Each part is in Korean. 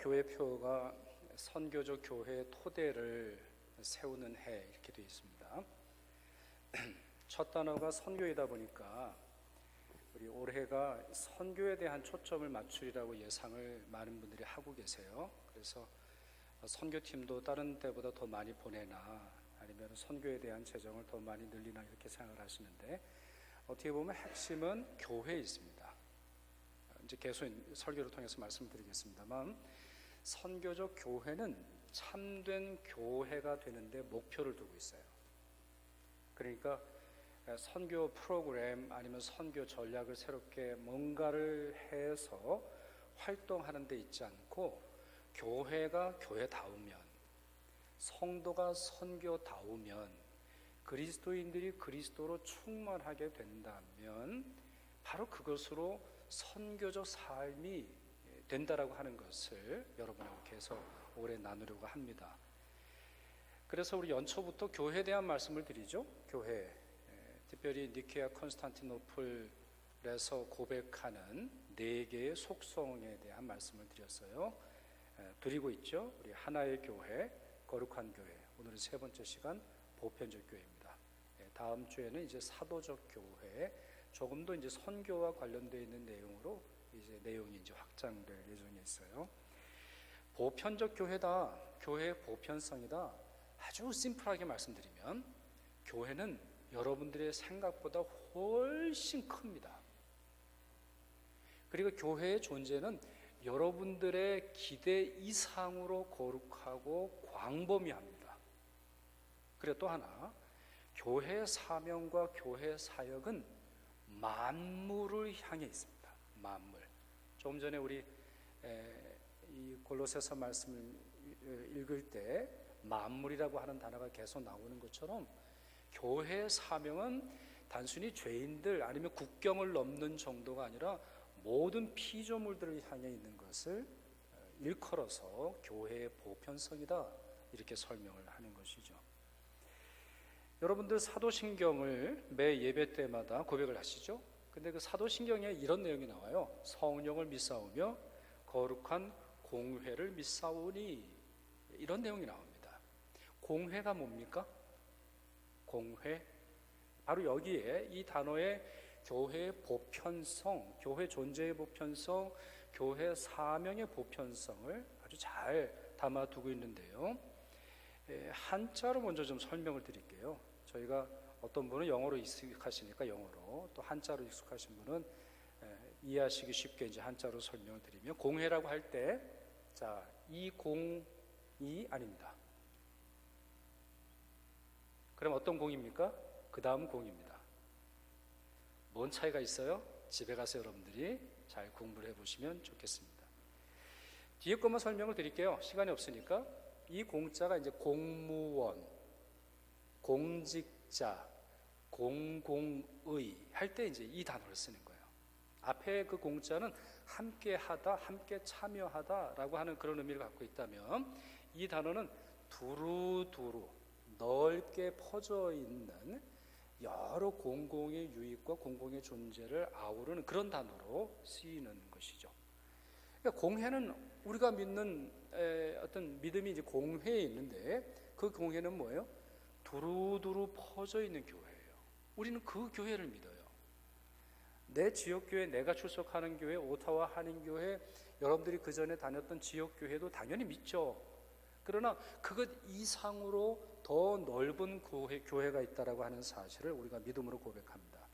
교회표가 선교적 교회의 토대를 세우는 해 이렇게 되어 있습니다. 첫 단어가 선교이다 보니까 우리 올해가 선교에 대한 초점을 맞추리라고 예상을 많은 분들이 하고 계세요. 그래서 선교팀도 다른 때보다 더 많이 보내나 아니면 선교에 대한 재정을 더 많이 늘리나 이렇게 생각을 하시는데, 어떻게 보면 핵심은 교회에 있습니다. 이제 계속 설교를 통해서 말씀드리겠습니다만, 선교적 교회는 참된 교회가 되는데 목표를 두고 있어요. 그러니까 선교 프로그램 아니면 선교 전략을 새롭게 뭔가를 해서 활동하는 데 있지 않고, 교회가 교회다우면, 성도가 선교다우면, 그리스도인들이 그리스도로 충만하게 된다면 바로 그것으로 선교적 삶이 된다라고 하는 것을 여러분하고 계속 오래 나누려고 합니다. 그래서 우리 연초부터 교회에 대한 말씀을 드리죠. 교회, 특별히 니케아 콘스탄티노플에서 고백하는 4개의 속성에 대한 말씀을 드렸어요. 드리고 있죠. 우리 하나의 교회, 거룩한 교회. 오늘은 3번째 시간 보편적 교회입니다. 다음 주에는 이제 사도적 교회, 조금 더 이제 선교와 관련되어 있는 내용으로 이제 내용이 이제 확장될 예정에 있어요. 보편적 교회다, 교회의 보편성이다. 아주 심플하게 말씀드리면 교회는 여러분들의 생각보다 훨씬 큽니다. 그리고 교회의 존재는 여러분들의 기대 이상으로 거룩하고 광범위합니다. 그리고 또 하나, 교회의 사명과 교회의 사역은 만물을 향해 있습니다. 만물. 조금 전에 우리 이 골로새서 말씀을 읽을 때 만물이라고 하는 단어가 계속 나오는 것처럼, 교회의 사명은 단순히 죄인들 아니면 국경을 넘는 정도가 아니라 모든 피조물들을 향해 있는 것을 일컬어서 교회의 보편성이다, 이렇게 설명을 하는 것이죠. 여러분들 사도신경을 매 예배 때마다 고백을 하시죠. 근데 그 사도신경에 이런 내용이 나와요. 성령을 믿사오며 거룩한 공회를 믿사오니, 이런 내용이 나옵니다. 공회가 뭡니까? 공회, 바로 여기에 이 단어의 교회의 보편성, 교회 존재의 보편성, 교회 사명의 보편성을 아주 잘 담아두고 있는데요. 한자로 먼저 좀 설명을 드릴게요. 저희가 어떤 분은 영어로 익숙하시니까 영어로, 또 한자로 익숙하신 분은 이해하시기 쉽게 이제 한자로 설명을 드리면, 공회라고 할 때, 자, 이공이 아닙니다. 그럼 어떤 공입니까? 그 다음 공입니다. 뭔 차이가 있어요? 집에 가서 여러분들이 잘 공부를 해보시면 좋겠습니다. 뒤에 것만 설명을 드릴게요. 시간이 없으니까. 이 공자가 이제 공무원, 공직자, 공공의 할 때 이제 이 단어를 쓰는 거예요. 앞에 그 공자는 함께 하다, 함께 참여하다라고 하는 그런 의미를 갖고 있다면, 이 단어는 두루두루 넓게 퍼져 있는 여러 공공의 유익과 공공의 존재를 아우르는 그런 단어로 쓰이는 것이죠. 그러니까 공회는 우리가 믿는 어떤 믿음이 이제 공회에 있는데, 그 공회는 뭐예요? 두루두루 퍼져 있는 교회예요. 우리는 그 교회를 믿어요. 내 지역교회, 내가 출석하는 교회, 오타와 한인교회, 여러분들이 그 전에 다녔던 지역교회도 당연히 믿죠. 그러나 그것 이상으로 더 넓은 교회가 있다라고 하는 사실을 우리가 믿음으로 고백합니다.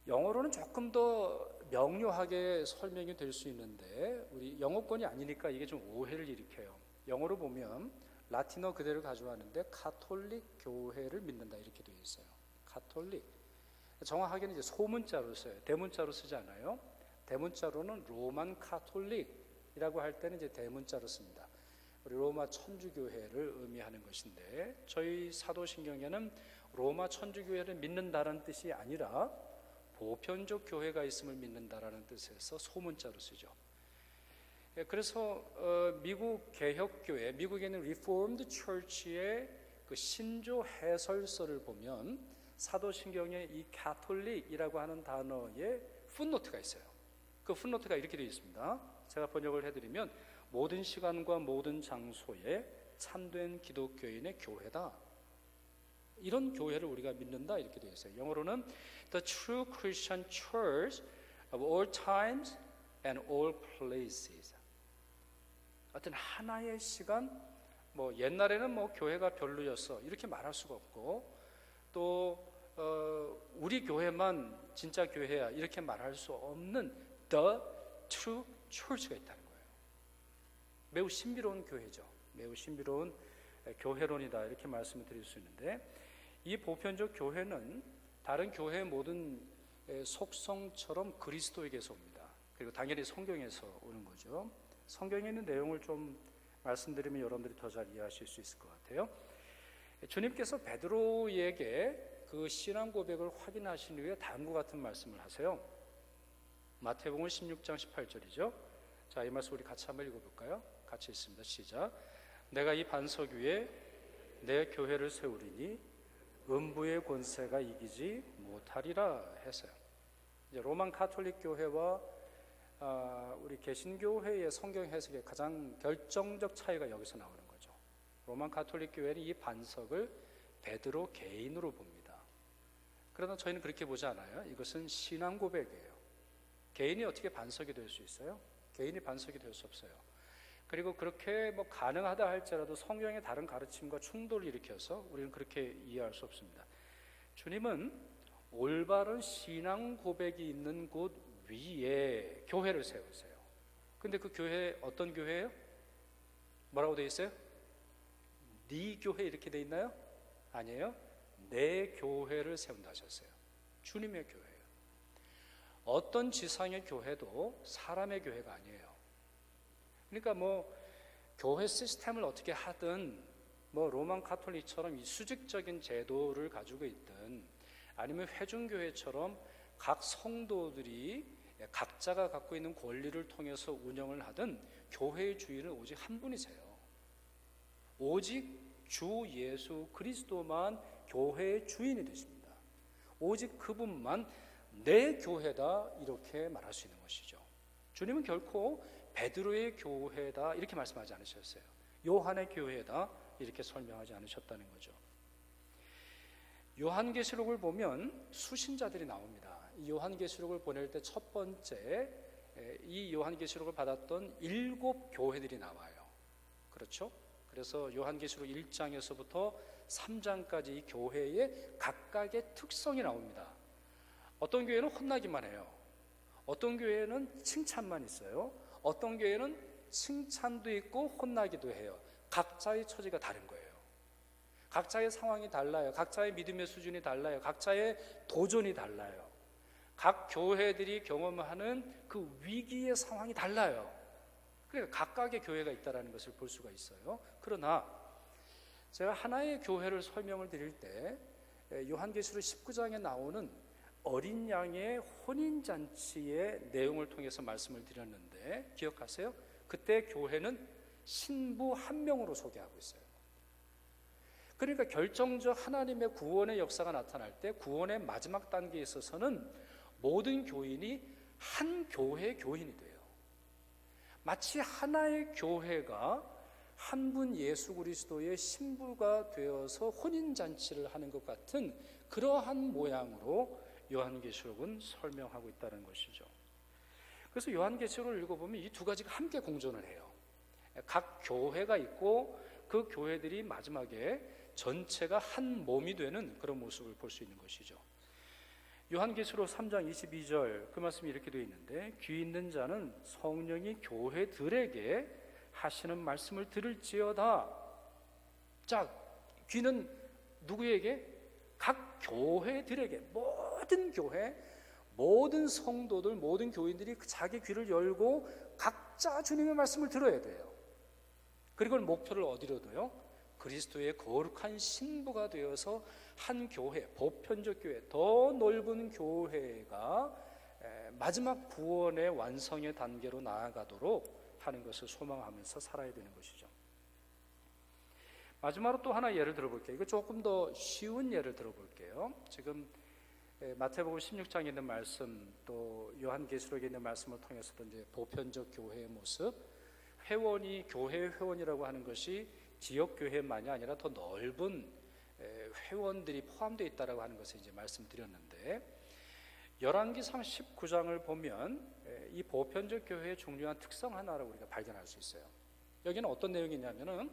영어로는 조금 더 명료하게 설명이 될 수 있는데, 우리 영어권이 아니니까 이게 좀 오해를 일으켜요. 영어로 보면 라틴어 그대로 가져왔는데 가톨릭 교회를 믿는다, 이렇게 되어 있어요. 가톨릭. 정확하게는 이제 소문자로 써요. 대문자로 쓰지 않아요. 대문자로는 로만 카톨릭이라고 할 때는 이제 대문자로 씁니다. 우리 로마 천주교회를 의미하는 것인데, 저희 사도신경에는 로마 천주교회를 믿는다라는 뜻이 아니라 보편적 교회가 있음을 믿는다라는 뜻에서 소문자로 쓰죠. 그래서 미국 개혁교회, 미국에 있는 리포먼드 처치의 그 신조 해설서를 보면 사도신경에 이 가톨릭이라고 하는 단어에 풋노트가 있어요. 그 풋노트가 이렇게 되어 있습니다. 제가 번역을 해드리면, 모든 시간과 모든 장소에 참된 기독교인의 교회다. 이런 교회를 우리가 믿는다 이렇게 되어 있어요. 영어로는 The true Christian church of all times and all places. 어떤 하나의 시간, 뭐 옛날에는 뭐 교회가 별로였어 이렇게 말할 수가 없고, 또 우리 교회만 진짜 교회야 이렇게 말할 수 없는 The true church가 있다는 거예요. 매우 신비로운 교회죠. 매우 신비로운 교회론이다 이렇게 말씀을 드릴 수 있는데, 이 보편적 교회는 다른 교회의 모든 속성처럼 그리스도에게서 옵니다. 그리고 당연히 성경에서 오는 거죠. 성경에 있는 내용을 좀 말씀드리면 여러분들이 더 잘 이해하실 수 있을 것 같아요. 주님께서 베드로에게 그 신앙 고백을 확인하신 후에 다음과 같은 말씀을 하세요. 마태복음 16장 18절이죠. 자, 이 말씀 우리 같이 한번 읽어볼까요? 같이 읽습니다. 시작. 내가 이 반석 위에 내 교회를 세우리니 음부의 권세가 이기지 못하리라 했어요. 이제 로만 가톨릭 교회와 우리 개신교회의 성경 해석의 가장 결정적 차이가 여기서 나오는 거죠. 로만 가톨릭 교회는 이 반석을 베드로 개인으로 봅니다. 그러나 저희는 그렇게 보지 않아요. 이것은 신앙 고백이에요. 개인이 어떻게 반석이 될 수 있어요? 개인이 반석이 될 수 없어요. 그리고 그렇게 뭐 가능하다 할지라도 성경의 다른 가르침과 충돌을 일으켜서 우리는 그렇게 이해할 수 없습니다. 주님은 올바른 신앙 고백이 있는 곳 위에 교회를 세우세요. 근데 그 교회 어떤 교회예요? 뭐라고 되어 있어요? 네 교회 이렇게 되어 있나요? 아니에요. 내 교회를 세운다 하셨어요. 주님의 교회예요. 어떤 지상의 교회도 사람의 교회가 아니에요. 그러니까 뭐 교회 시스템을 어떻게 하든, 뭐 로만 가톨릭처럼 이 수직적인 제도를 가지고 있든, 아니면 회중교회처럼 각 성도들이 각자가 갖고 있는 권리를 통해서 운영을 하든, 교회의 주인은 오직 한 분이세요. 오직 주 예수 그리스도만 교회의 주인이 되십니다. 오직 그분만 내 교회다 이렇게 말할 수 있는 것이죠. 주님은 결코 베드로의 교회다 이렇게 말씀하지 않으셨어요. 요한의 교회다 이렇게 설명하지 않으셨다는 거죠. 요한계시록을 보면 수신자들이 나옵니다. 이 요한계시록을 보낼 때 첫 번째 이 요한계시록을 받았던 7 교회들이 나와요. 그렇죠? 그래서 요한계시록 1장에서부터 3장까지 이 교회의 각각의 특성이 나옵니다. 어떤 교회는 혼나기만 해요. 어떤 교회는 칭찬만 있어요. 어떤 교회는 칭찬도 있고 혼나기도 해요. 각자의 처지가 다른 거예요. 각자의 상황이 달라요. 각자의 믿음의 수준이 달라요. 각자의 도전이 달라요. 각 교회들이 경험하는 그 위기의 상황이 달라요. 그러니까 각각의 교회가 있다는 것을 볼 수가 있어요. 그러나 제가 하나의 교회를 설명을 드릴 때 요한계시록 19장에 나오는 어린 양의 혼인잔치의 내용을 통해서 말씀을 드렸는데 기억하세요? 그때 교회는 신부 한 명으로 소개하고 있어요. 그러니까 결정적 하나님의 구원의 역사가 나타날 때 구원의 마지막 단계에 있어서는 모든 교인이 한 교회의 교인이 돼요. 마치 하나의 교회가 한 분 예수 그리스도의 신부가 되어서 혼인잔치를 하는 것 같은 그러한 모양으로 요한계시록은 설명하고 있다는 것이죠. 그래서 요한계시록을 읽어보면 이 두 가지가 함께 공존을 해요. 각 교회가 있고 그 교회들이 마지막에 전체가 한 몸이 되는 그런 모습을 볼 수 있는 것이죠. 요한계시록 3장 22절 그 말씀이 이렇게 되어 있는데, 귀 있는 자는 성령이 교회들에게 하시는 말씀을 들을지어다. 자, 귀는 누구에게? 각 교회들에게, 모든 교회, 모든 성도들, 모든 교인들이 자기 귀를 열고 각자 주님의 말씀을 들어야 돼요. 그리고 목표를 어디로 둬요? 그리스도의 거룩한 신부가 되어서 한 교회, 보편적 교회, 더 넓은 교회가 마지막 구원의 완성의 단계로 나아가도록 하는 것을 소망하면서 살아야 되는 것이죠. 마지막으로 또 하나 예를 들어볼게요. 이거 조금 더 쉬운 예를 들어볼게요. 지금 마태복음 16장에 있는 말씀, 또 요한계시록에 있는 말씀을 통해서도 이제 보편적 교회의 모습, 회원이 교회 회원이라고 하는 것이 지역 교회만이 아니라 더 넓은 회원들이 포함되어 있다라고 하는 것을 이제 말씀드렸는데, 열왕기상 19장을 보면 이 보편적 교회의 중요한 특성 하나를 우리가 발견할 수 있어요. 여기는 어떤 내용이냐면은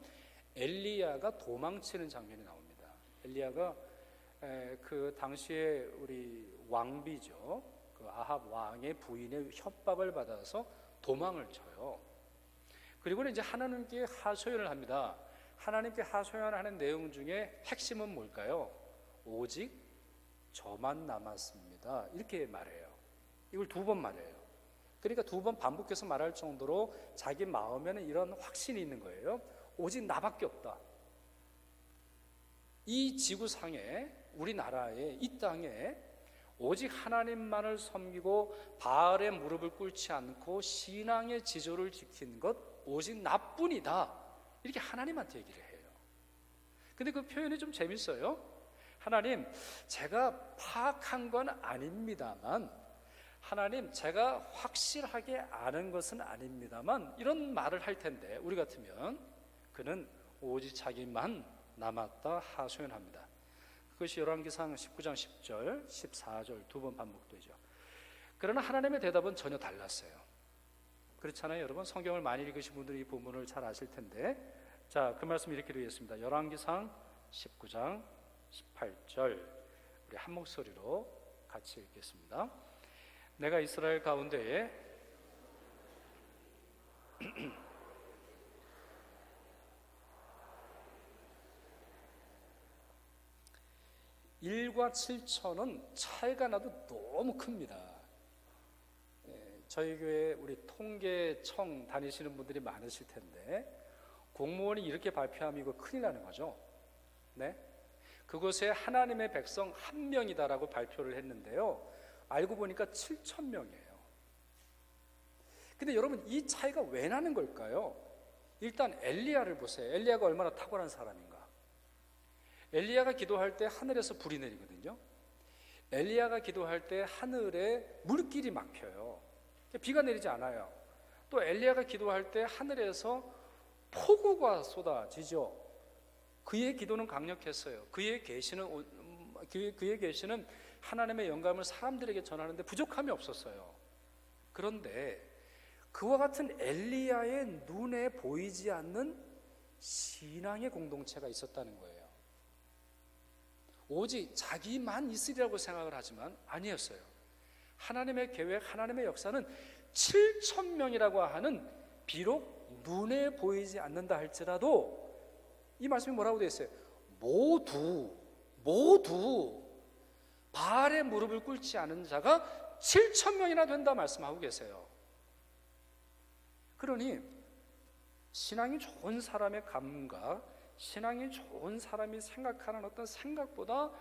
엘리야가 도망치는 장면이 나옵니다. 엘리야가 그 당시에 우리 왕비죠, 그 아합 왕의 부인의 협박을 받아서 도망을 쳐요. 그리고는 이제 하나님께 하소연을 합니다. 하나님께 하소연하는 내용 중에 핵심은 뭘까요? 오직 저만 남았습니다, 이렇게 말해요. 이걸 2번 말해요. 그러니까 2번 반복해서 말할 정도로 자기 마음에는 이런 확신이 있는 거예요. 오직 나밖에 없다. 이 지구상에, 우리나라에, 이 땅에 오직 하나님만을 섬기고 바알의 무릎을 꿇지 않고 신앙의 지조를 지킨 것 오직 나뿐이다, 이렇게 하나님한테 얘기를 해요. 근데 그 표현이 좀 재밌어요. 하나님, 제가 파악한 건 아닙니다만, 하나님, 제가 확실하게 아는 것은 아닙니다만, 이런 말을 할 텐데 우리 같으면 그는 오직 자기만 남았다 하소연합니다. 그것이 열왕기상 19장 10절, 14절 2번 반복되죠. 그러나 하나님의 대답은 전혀 달랐어요. 그렇잖아요, 여러분. 성경을 많이 읽으신 분들이 이 부분을 잘 아실 텐데, 자, 그 말씀 이렇게 드리겠습니다. 열왕기상 19장 18절, 우리 한 목소리로 같이 읽겠습니다. 내가 이스라엘 가운데에 일과 7천은 차이가 나도 너무 큽니다. 저희 교회 우리 통계청 다니시는 분들이 많으실 텐데, 공무원이 이렇게 발표하면 이거 큰일 나는 거죠. 네? 그곳에 하나님의 백성 1명이다라고 발표를 했는데요, 알고 보니까 7,000명이에요. 근데 여러분, 이 차이가 왜 나는 걸까요? 일단 엘리야를 보세요. 엘리야가 얼마나 탁월한 사람인가. 엘리야가 기도할 때 하늘에서 불이 내리거든요. 엘리야가 기도할 때 하늘에 물길이 막혀요. 비가 내리지 않아요. 또 엘리야가 기도할 때 하늘에서 폭우가 쏟아지죠. 그의 기도는 강력했어요. 그의 계시는 하나님의 영감을 사람들에게 전하는데 부족함이 없었어요. 그런데 그와 같은 엘리야의 눈에 보이지 않는 신앙의 공동체가 있었다는 거예요. 오직 자기만 있으리라고 생각을 하지만 아니었어요. 하나님의 계획, 하나님의 역사는 7,000명이라고 하는, 비록 눈에 보이지 않는다 할지라도, 이 말씀이 뭐라고 되어 있어요? 모두 바알의 무릎을 꿇지 않은 자가 7,000명이나 된다 말씀하고 계세요. 그러니 신앙이 좋은 사람의 감각, 신앙이 좋은 사람이 생각하는 어떤 생각보다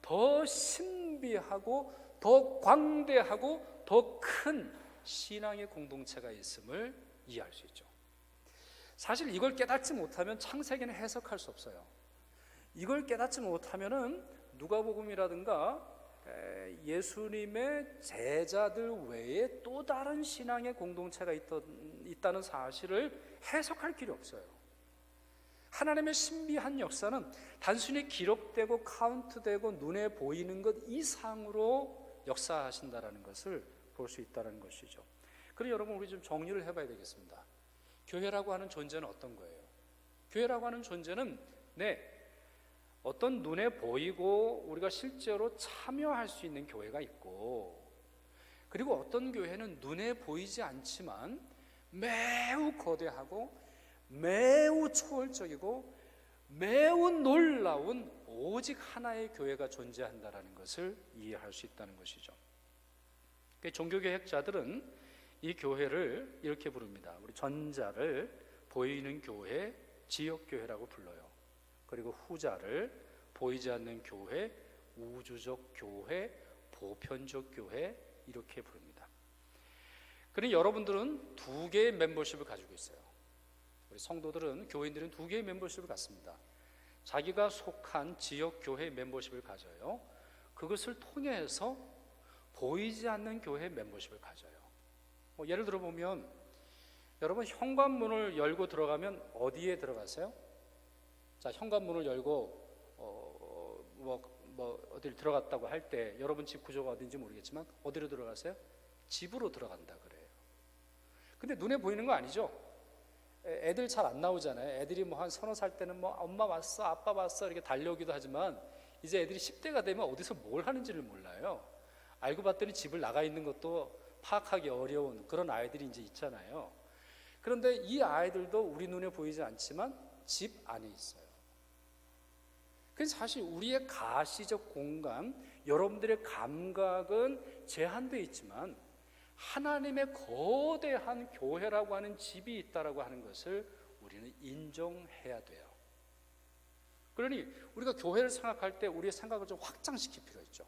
더 신비하고 더 광대하고 더 큰 신앙의 공동체가 있음을 이해할 수 있죠. 사실 이걸 깨닫지 못하면 창세기는 해석할 수 없어요. 이걸 깨닫지 못하면은 누가복음이라든가 예수님의 제자들 외에 또 다른 신앙의 공동체가 있다는 사실을 해석할 길이 없어요. 하나님의 신비한 역사는 단순히 기록되고 카운트되고 눈에 보이는 것 이상으로 역사하신다라는 것을 볼 수 있다는 것이죠. 그럼 여러분, 우리 좀 정리를 해봐야 되겠습니다. 교회라고 하는 존재는 어떤 거예요? 교회라고 하는 존재는 어떤 눈에 보이고 우리가 실제로 참여할 수 있는 교회가 있고, 그리고 어떤 교회는 눈에 보이지 않지만 매우 거대하고 매우 초월적이고 매우 놀라운 오직 하나의 교회가 존재한다는 것을 이해할 수 있다는 것이죠. 종교개혁자들은 이 교회를 이렇게 부릅니다. 우리 전자를 보이는 교회, 지역교회라고 불러요. 그리고 후자를 보이지 않는 교회, 우주적 교회, 보편적 교회, 이렇게 부릅니다. 그러니 여러분들은 2개의 멤버십을 가지고 있어요. 우리 성도들은, 교인들은 2개의 멤버십을 갖습니다. 자기가 속한 지역교회 멤버십을 가져요. 그것을 통해서 보이지 않는 교회 멤버십을 가져요. 예를 들어 보면 여러분, 현관문을 열고 들어가면 어디에 들어가세요? 자, 현관문을 열고 어딜 들어갔다고 할 때 여러분 집 구조가 어딘지 모르겠지만 어디로 들어가세요? 집으로 들어간다 그래요. 근데 눈에 보이는 거 아니죠? 애들 잘 안 나오잖아요. 애들이 뭐 한 서너 살 때는 뭐 엄마 왔어, 아빠 왔어 이렇게 달려오기도 하지만 이제 애들이 10대가 되면 어디서 뭘 하는지를 몰라요. 알고 봤더니 집을 나가 있는 것도 파악하기 어려운 그런 아이들이 이제 있잖아요. 그런데 이 아이들도 우리 눈에 보이지 않지만 집 안에 있어요. 그래서 사실 우리의 가시적 공간, 여러분들의 감각은 제한되어 있지만 하나님의 거대한 교회라고 하는 집이 있다라고 하는 것을 우리는 인정해야 돼요. 그러니 우리가 교회를 생각할 때 우리의 생각을 좀 확장시킬 필요가 있죠.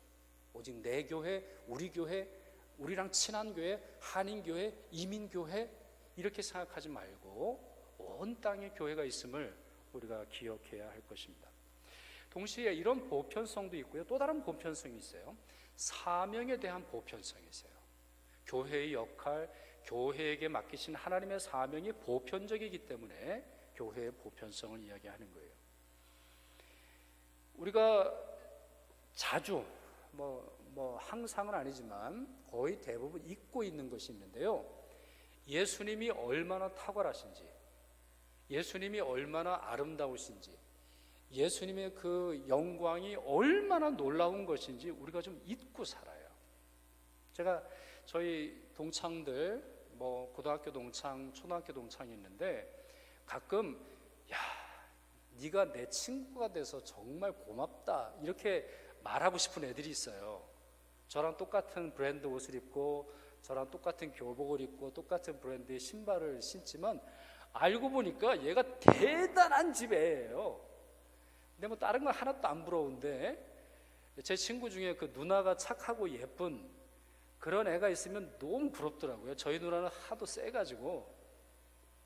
오직 내 교회, 우리랑 친한 교회, 한인교회, 이민교회 이렇게 생각하지 말고 온 땅에 교회가 있음을 우리가 기억해야 할 것입니다. 동시에 이런 보편성도 있고요. 또 다른 보편성이 있어요. 사명에 대한 보편성이 있어요. 교회의 역할, 교회에게 맡기신 하나님의 사명이 보편적이기 때문에 교회의 보편성을 이야기하는 거예요. 우리가 자주 항상은 아니지만 거의 대부분 잊고 있는 것이 있는데요. 예수님이 얼마나 탁월하신지, 예수님이 얼마나 아름다우신지, 예수님의 그 영광이 얼마나 놀라운 것인지 우리가 좀 잊고 살아요. 제가 저희 동창들 고등학교 동창, 초등학교 동창이 있는데 가끔 야, 네가 내 친구가 돼서 정말 고맙다 이렇게 말하고 싶은 애들이 있어요. 저랑 똑같은 브랜드 옷을 입고 저랑 똑같은 교복을 입고 똑같은 브랜드의 신발을 신지만 알고 보니까 얘가 대단한 집 애예요. 근데 다른 건 하나도 안 부러운데 제 친구 중에 그 누나가 착하고 예쁜 그런 애가 있으면 너무 부럽더라고요. 저희 누나는 하도 세가지고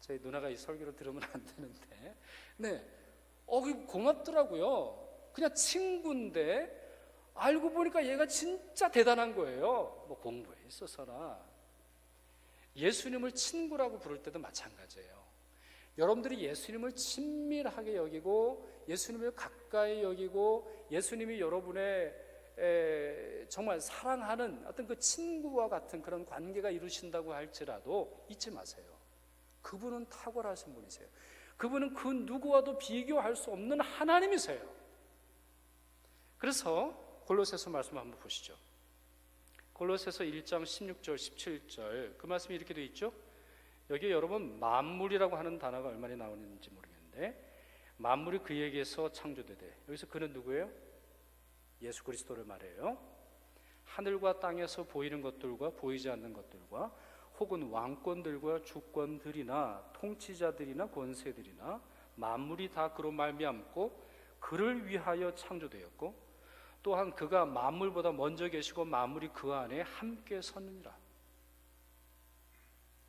저희 누나가 이 설교를 들으면 안 되는데 네, 고맙더라고요. 그냥 친구인데 알고 보니까 얘가 진짜 대단한 거예요. 공부에 있어서나 예수님을 친구라고 부를 때도 마찬가지예요. 여러분들이 예수님을 친밀하게 여기고 예수님을 가까이 여기고 예수님이 여러분의 정말 사랑하는 어떤 그 친구와 같은 그런 관계가 이루신다고 할지라도 잊지 마세요. 그분은 탁월하신 분이세요. 그분은 그 누구와도 비교할 수 없는 하나님이세요. 그래서 골로새서 말씀 한번 보시죠. 골로새서 1장 16절 17절 그 말씀이 이렇게 되어 있죠. 여기에 여러분 만물이라고 하는 단어가 얼마나 나오는지 모르겠는데 만물이 그에게서 창조되되 여기서 그는 누구예요? 예수 그리스도를 말해요. 하늘과 땅에서 보이는 것들과 보이지 않는 것들과 혹은 왕권들과 주권들이나 통치자들이나 권세들이나 만물이 다 그로 말미암고 그를 위하여 창조되었고 또한 그가 만물보다 먼저 계시고 만물이 그 안에 함께 섰느니라.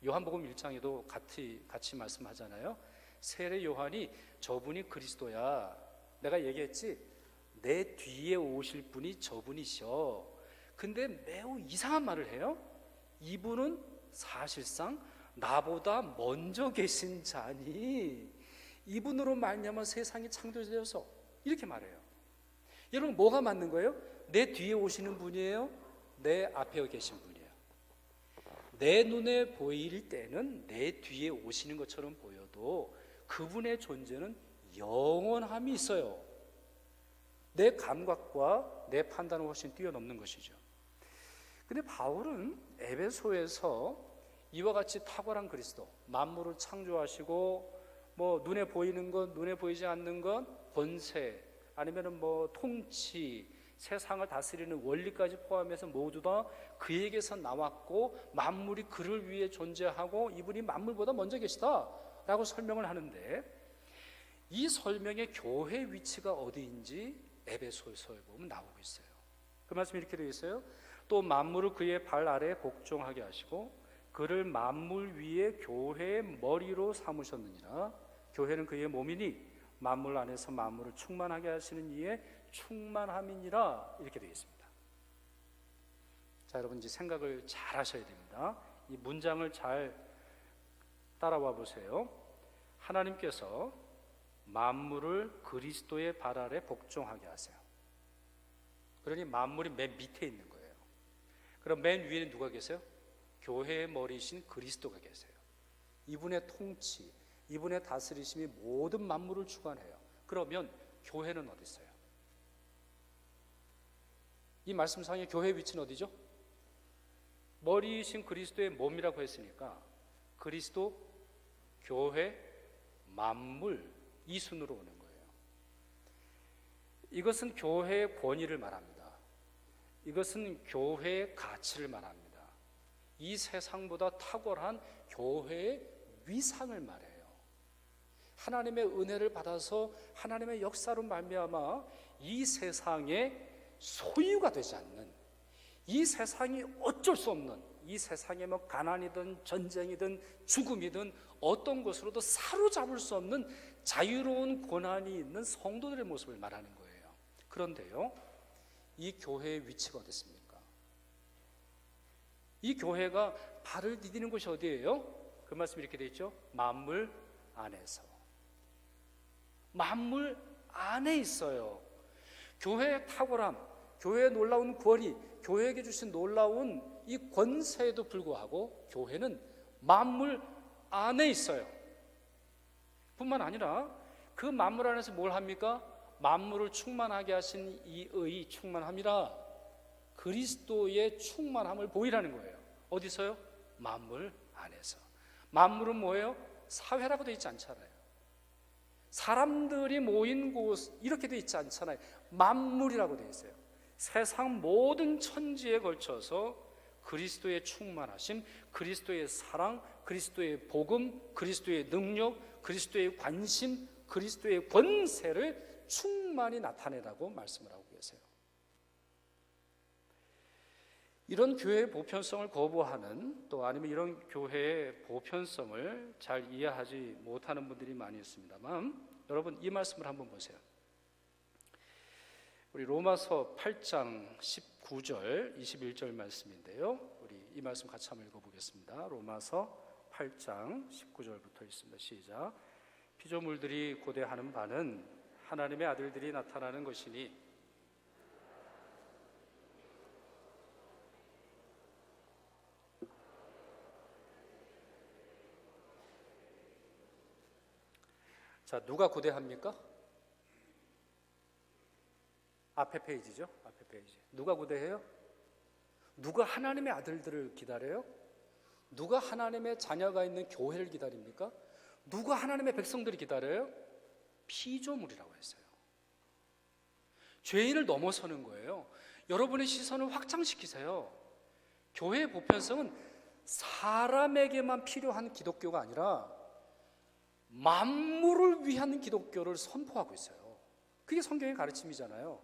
요한복음 1장에도 같이 말씀하잖아요. 세례 요한이 저분이 그리스도야. 내가 얘기했지. 내 뒤에 오실 분이 저분이셔. 근데 매우 이상한 말을 해요. 이분은 사실상 나보다 먼저 계신 자니 이분으로 말미암아 세상이 창조되어서 이렇게 말해요. 여러분 뭐가 맞는 거예요? 내 뒤에 오시는 분이에요? 내 앞에 계신 분이에요? 내 눈에 보일 때는 내 뒤에 오시는 것처럼 보여도 그분의 존재는 영원함이 있어요. 내 감각과 내 판단을 훨씬 뛰어넘는 것이죠. 근데 바울은 에베소에서 이와 같이 탁월한 그리스도, 만물을 창조하시고 눈에 보이는 것, 눈에 보이지 않는 것, 권세 아니면은 통치, 세상을 다스리는 원리까지 포함해서 모두 다 그에게서 나왔고 만물이 그를 위해 존재하고 이분이 만물보다 먼저 계시다라고 설명을 하는데 이 설명의 교회 위치가 어디인지 에베소서에 보면 나오고 있어요. 그 말씀이 이렇게 되어 있어요. 또 만물을 그의 발 아래에 복종하게 하시고 그를 만물 위에 교회의 머리로 삼으셨느니라. 교회는 그의 몸이니 만물 안에서 만물을 충만하게 하시는 이의 충만함이니라. 이렇게 되어 있습니다. 자, 여러분 이제 생각을 잘 하셔야 됩니다. 이 문장을 잘 따라와 보세요. 하나님께서 만물을 그리스도의 발 아래 복종하게 하세요. 그러니 만물이 맨 밑에 있는 거예요. 그럼 맨 위에는 누가 계세요? 교회의 머리이신 그리스도가 계세요. 이분의 통치, 이분의 다스리심이 모든 만물을 주관해요. 그러면 교회는 어디 있어요? 이 말씀상의 교회의 위치는 어디죠? 머리이신 그리스도의 몸이라고 했으니까 그리스도, 교회, 만물 이 순으로 오는 거예요. 이것은 교회의 권위를 말합니다. 이것은 교회의 가치를 말합니다. 이 세상보다 탁월한 교회의 위상을 말해요. 하나님의 은혜를 받아서 하나님의 역사로 말미암아 이 세상의 소유가 되지 않는, 이 세상이 어쩔 수 없는, 이 세상에 뭐 가난이든 전쟁이든 죽음이든 어떤 것으로도 사로잡을 수 없는 자유로운 고난이 있는 성도들의 모습을 말하는 거예요. 그런데요, 이 교회의 위치가 어디 있습니까? 이 교회가 발을 디디는 곳이 어디예요? 그 말씀이 이렇게 되어 있죠. 만물 안에서. 만물 안에 있어요. 교회의 탁월함, 교회의 놀라운 권위, 교회에게 주신 놀라운 이 권세에도 불구하고 교회는 만물 안에 있어요. 뿐만 아니라 그 만물 안에서 뭘 합니까? 만물을 충만하게 하신 이의 충만함이라 그리스도의 충만함을 보이라는 거예요. 어디서요? 만물 안에서. 만물은 뭐예요? 사회라고 되어 있지 않잖아요. 사람들이 모인 곳 이렇게 되어 있지 않잖아요. 만물이라고 되어 있어요. 세상 모든 천지에 걸쳐서 그리스도의 충만하심, 그리스도의 사랑, 그리스도의 복음, 그리스도의 능력, 그리스도의 관심, 그리스도의 권세를 충만히 나타내라고 말씀을 하고 계세요. 이런 교회의 보편성을 거부하는, 또 아니면 이런 교회의 보편성을 잘 이해하지 못하는 분들이 많이 있습니다만, 여러분 이 말씀을 한번 보세요. 우리 로마서 8장 19절 21절 말씀인데요, 우리 이 말씀 같이 한번 읽어보겠습니다. 로마서 8장 19절부터 있습니다. 시작. 피조물들이 고대하는 바는 하나님의 아들들이 나타나는 것이니 자, 누가 고대합니까? 앞에 페이지죠. 앞에 페이지. 누가 고대해요? 누가 하나님의 아들들을 기다려요? 누가 하나님의 자녀가 있는 교회를 기다립니까? 누가 하나님의 백성들이 기다려요? 피조물이라고 했어요. 죄인을 넘어서는 거예요. 여러분의 시선을 확장시키세요. 교회의 보편성은 사람에게만 필요한 기독교가 아니라 만물을 위한 기독교를 선포하고 있어요. 그게 성경의 가르침이잖아요.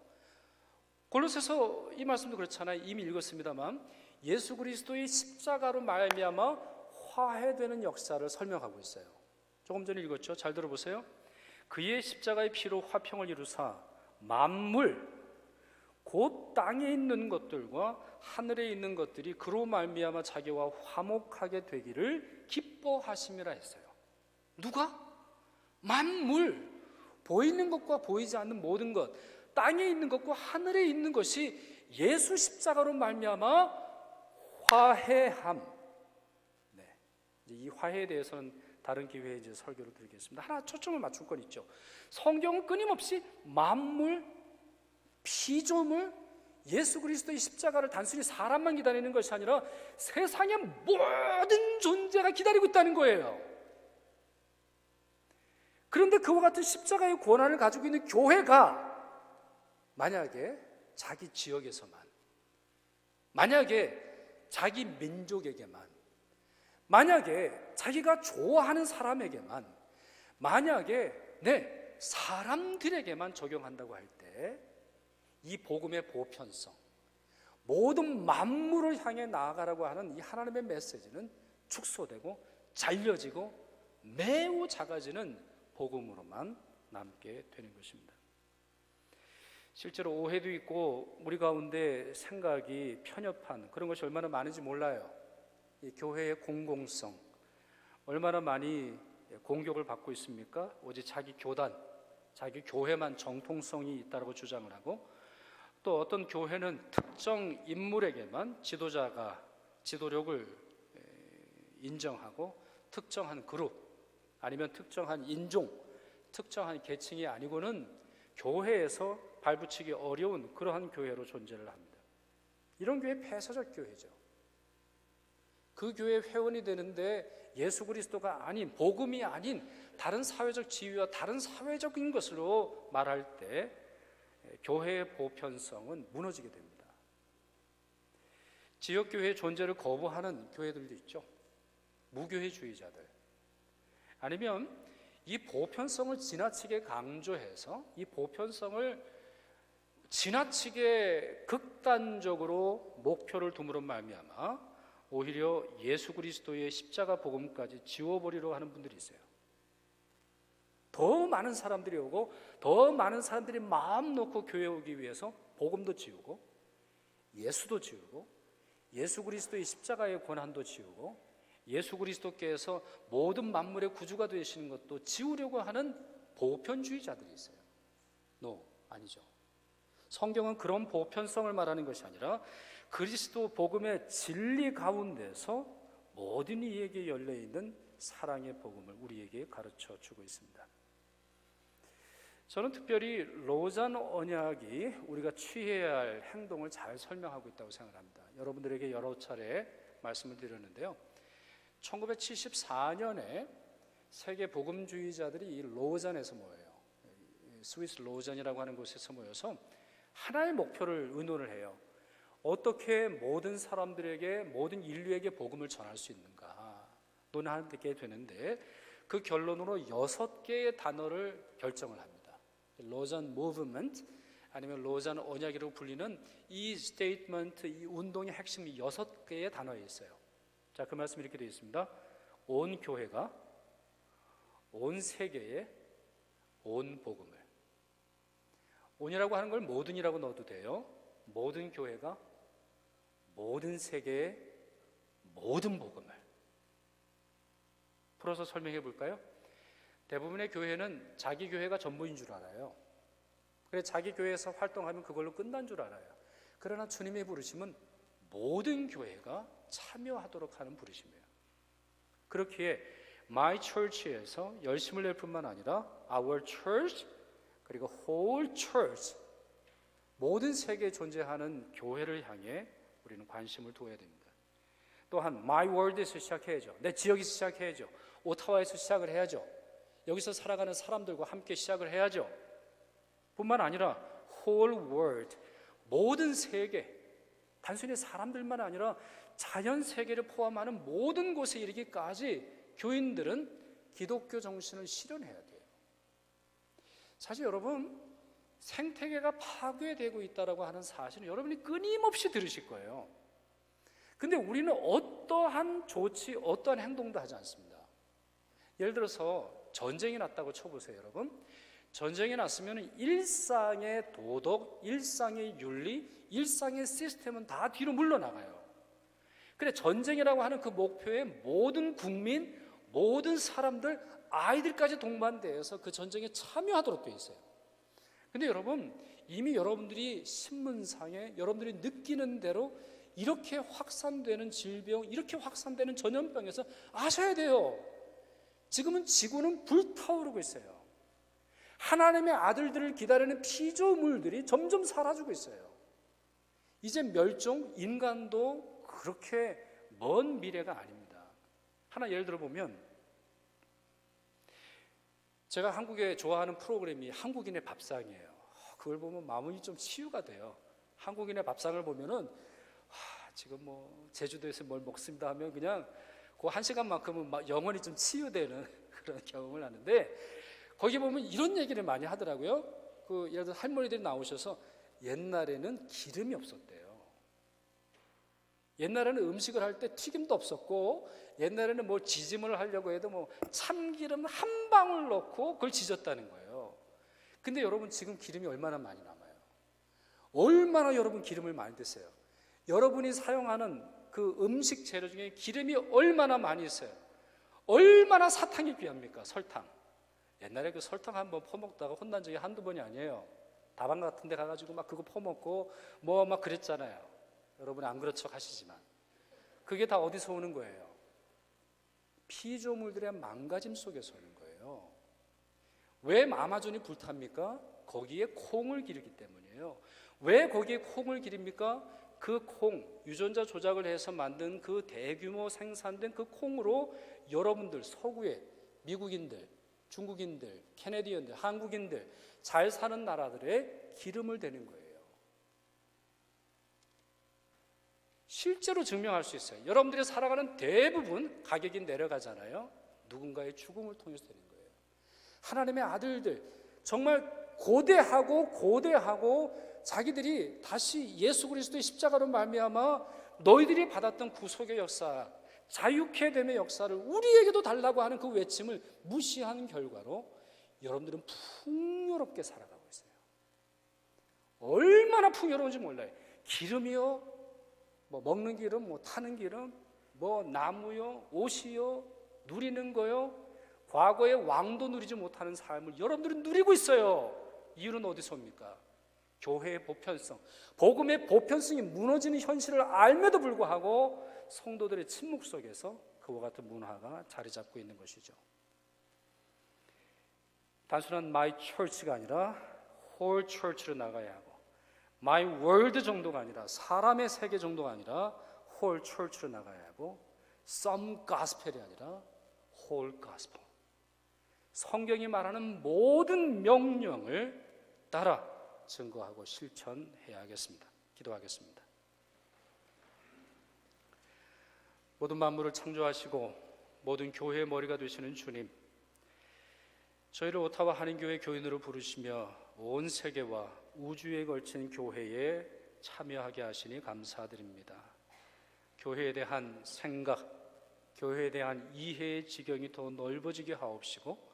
골로새서 이 말씀도 그렇잖아요. 이미 읽었습니다만 예수 그리스도의 십자가로 말미암아 화해되는 역사를 설명하고 있어요. 조금 전에 읽었죠? 잘 들어보세요. 그의 십자가의 피로 화평을 이루사 만물 곧 땅에 있는 것들과 하늘에 있는 것들이 그로 말미암아 자기와 화목하게 되기를 기뻐하심이라 했어요. 누가? 만물, 보이는 것과 보이지 않는 모든 것, 땅에 있는 것과 하늘에 있는 것이 예수 십자가로 말미암아 화해함. 네, 이 화해에 대해서는 다른 기회에 이제 설교를 드리겠습니다. 하나 초점을 맞출 건 있죠. 성경은 끊임없이 만물, 피조물, 예수 그리스도의 십자가를 단순히 사람만 기다리는 것이 아니라 세상의 모든 존재가 기다리고 있다는 거예요. 그런데 그와 같은 십자가의 권한을 가지고 있는 교회가 만약에 자기 지역에서만, 만약에 자기 민족에게만, 만약에 자기가 좋아하는 사람에게만, 만약에 사람들에게만 적용한다고 할 때 이 복음의 보편성, 모든 만물을 향해 나아가라고 하는 이 하나님의 메시지는 축소되고 잘려지고 매우 작아지는 복음으로만 남게 되는 것입니다. 실제로 오해도 있고 우리 가운데 생각이 편협한 그런 것이 얼마나 많은지 몰라요. 이 교회의 공공성, 얼마나 많이 공격을 받고 있습니까? 오직 자기 교단, 자기 교회만 정통성이 있다고 주장을 하고, 또 어떤 교회는 특정 인물에게만 지도력을 인정하고, 특정한 그룹 아니면 특정한 인종, 특정한 계층이 아니고는 교회에서 발붙이기 어려운 그러한 교회로 존재를 합니다. 이런 교회 폐쇄적 교회죠. 그 교회 회원이 되는데 예수 그리스도가 아닌, 복음이 아닌 다른 사회적 지위와 다른 사회적인 것으로 말할 때 교회의 보편성은 무너지게 됩니다. 지역교회의 존재를 거부하는 교회들도 있죠. 무교회주의자들. 아니면 이 보편성을 지나치게 강조해서 이 보편성을 지나치게 극단적으로 목표를 둠으로 말미암아 오히려 예수 그리스도의 십자가 복음까지 지워버리려 하는 분들이 있어요. 더 많은 사람들이 오고 더 많은 사람들이 마음 놓고 교회에 오기 위해서 복음도 지우고 예수도 지우고 예수 그리스도의 십자가의 권한도 지우고 예수 그리스도께서 모든 만물의 구주가 되시는 것도 지우려고 하는 보편주의자들이 있어요. 아니죠. 성경은 그런 보편성을 말하는 것이 아니라 그리스도 복음의 진리 가운데서 모든 이에게 열려있는 사랑의 복음을 우리에게 가르쳐 주고 있습니다. 저는 특별히 로잔 언약이 우리가 취해야 할 행동을 잘 설명하고 있다고 생각합니다. 여러분들에게 여러 차례 말씀을 드렸는데요. 1974년에 세계 복음주의자들이 이 로잔에서 모여요. 스위스 로잔이라고 하는 곳에서 모여서 하나의 목표를 의논을 해요. 어떻게 모든 사람들에게, 모든 인류에게 복음을 전할 수 있는가 논하게 되는데, 그 결론으로 6개의 단어를 결정을 합니다. 로잔 무브먼트 아니면 로잔 언약이라고 불리는 이 스테이트먼트, 이 운동의 핵심이 6개의 단어에 있어요. 자, 그 말씀이 이렇게 되어 있습니다. 온 교회가 온 세계에 온 복음을. 온이라고 하는 걸 모든이라고 넣어도 돼요. 모든 교회가 모든 세계에 모든 복음을. 풀어서 설명해 볼까요? 대부분의 교회는 자기 교회가 전부인 줄 알아요. 그래서 자기 교회에서 활동하면 그걸로 끝난 줄 알아요. 그러나 주님의 부르심은 모든 교회가 참여하도록 하는 부르심이에요. 그렇기에 My Church에서 열심을 낼 뿐만 아니라 Our Church 그리고 Whole Church, 모든 세계에 존재하는 교회를 향해 우리는 관심을 두어야 됩니다. 또한 My World에서 시작해야죠. 내 지역에서 시작해야죠. 오타와에서 시작을 해야죠. 여기서 살아가는 사람들과 함께 시작을 해야죠. 뿐만 아니라 Whole World, 모든 세계, 단순히 사람들만 아니라 자연 세계를 포함하는 모든 곳에 이르기까지 교인들은 기독교 정신을 실현해야 돼요. 사실 여러분, 생태계가 파괴되고 있다고 하는 사실은 여러분이 끊임없이 들으실 거예요. 근데 우리는 어떠한 조치, 어떠한 행동도 하지 않습니다. 예를 들어서 전쟁이 났다고 쳐보세요, 여러분. 전쟁이 났으면 일상의 도덕, 일상의 윤리, 일상의 시스템은 다 뒤로 물러나가요. 그래, 전쟁이라고 하는 그 목표에 모든 국민, 모든 사람들, 아이들까지 동반되어서 그 전쟁에 참여하도록 되어 있어요. 근데 여러분, 이미 여러분들이 신문상에 여러분들이 느끼는 대로 이렇게 확산되는 질병, 이렇게 확산되는 전염병에서 아셔야 돼요. 지금은 지구는 불타오르고 있어요. 하나님의 아들들을 기다리는 피조물들이 점점 사라지고 있어요. 이제 멸종, 인간도 그렇게 먼 미래가 아닙니다. 하나 예를 들어보면, 제가 한국에 좋아하는 프로그램이 한국인의 밥상이에요. 그걸 보면 마음이 좀 치유가 돼요. 한국인의 밥상을 보면은 지금 뭐 제주도에서 뭘 먹습니다 하면 그냥 그 한 시간만큼은 막 영혼이 좀 치유되는 그런 경험을 하는데, 거기 보면 이런 얘기를 많이 하더라고요. 그 예를 들어 할머니들이 나오셔서 옛날에는 기름이 없었대요. 옛날에는 음식을 할 때 튀김도 없었고, 옛날에는 뭐 지짐을 하려고 해도 뭐 참기름 한 방울 넣고 그걸 지졌다는 거예요. 근데 여러분, 지금 기름이 얼마나 많이 남아요? 얼마나 여러분 기름을 많이 드세요? 여러분이 사용하는 그 음식 재료 중에 기름이 얼마나 많이 있어요? 얼마나 사탕이 귀합니까? 설탕. 옛날에 그 설탕 한번 퍼먹다가 혼난 적이 한두 번이 아니에요. 다방 같은 데 가가지고 막 그거 퍼먹고 뭐 막 그랬잖아요. 여러분 안 그런 척 하시지만 그게 다 어디서 오는 거예요? 피조물들의 망가짐 속에서 오는 거예요. 왜 아마존이 불탑니까? 거기에 콩을 기르기 때문이에요. 왜 거기에 콩을 기릅니까? 그 콩, 유전자 조작을 해서 만든 그 대규모 생산된 그 콩으로 여러분들 서구의 미국인들, 중국인들, 캐네디언들, 한국인들 잘 사는 나라들의 기름을 대는 거예요. 실제로 증명할 수 있어요. 여러분들이 살아가는 대부분 가격이 내려가잖아요. 누군가의 죽음을 통해서 되는 거예요. 하나님의 아들들 정말 고대하고 자기들이 다시 예수 그리스도의 십자가로 말미암아 너희들이 받았던 구속의 역사, 자유케 됨의 역사를 우리에게도 달라고 하는 그 외침을 무시하는 결과로 여러분들은 풍요롭게 살아가고 있어요. 얼마나 풍요로운지 몰라요. 기름이요, 뭐 먹는 기름, 뭐 타는 기름, 뭐 나무요, 옷이요, 누리는 거요. 과거에 왕도 누리지 못하는 삶을 여러분들은 누리고 있어요. 이유는 어디서 옵니까? 교회의 보편성, 복음의 보편성이 무너지는 현실을 알면도 불구하고 성도들의 침묵 속에서 그와 같은 문화가 자리 잡고 있는 것이죠. 단순한 my church가 아니라 whole church로 나가야 하고, my world 정도가 아니라 사람의 세계 정도가 아니라 whole church로 나가야 하고, some gospel이 아니라 whole gospel. 성경이 말하는 모든 명령을 따라 증거하고 실천해야겠습니다. 기도하겠습니다. 모든 만물을 창조하시고 모든 교회의 머리가 되시는 주님, 저희를 오타와 한인교회 교인으로 부르시며 온 세계와 우주에 걸친 교회에 참여하게 하시니 감사드립니다. 교회에 대한 생각, 교회에 대한 이해의 지경이 더 넓어지게 하옵시고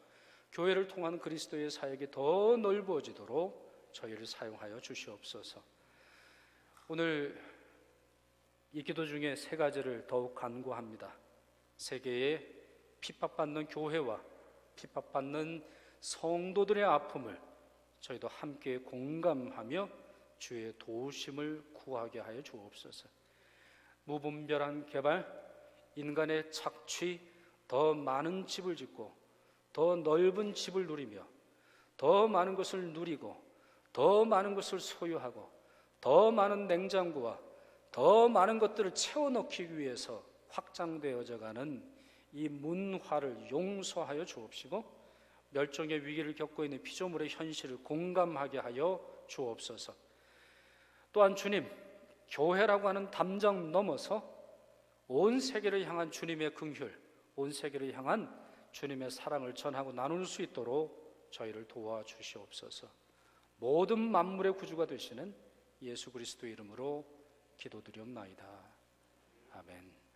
교회를 통한 그리스도의 사역이 더 넓어지도록 저희를 사용하여 주시옵소서. 오늘 이 기도 중에 세 가지를 더욱 간구합니다. 세계에 핍박받는 교회와 핍박받는 성도들의 아픔을 저희도 함께 공감하며 주의 도우심을 구하게 하여 주옵소서. 무분별한 개발, 인간의 착취, 더 많은 집을 짓고 더 넓은 집을 누리며 더 많은 것을 누리고 더 많은 것을 소유하고 더 많은 냉장고와 더 많은 것들을 채워넣기 위해서 확장되어져 가는 이 문화를 용서하여 주옵시고 멸종의 위기를 겪고 있는 피조물의 현실을 공감하게 하여 주옵소서. 또한 주님, 교회라고 하는 담장 넘어서 온 세계를 향한 주님의 긍휼, 온 세계를 향한 주님의 사랑을 전하고 나눌 수 있도록 저희를 도와주시옵소서. 모든 만물의 구주가 되시는 예수 그리스도의 이름으로 기도드리옵나이다. 아멘.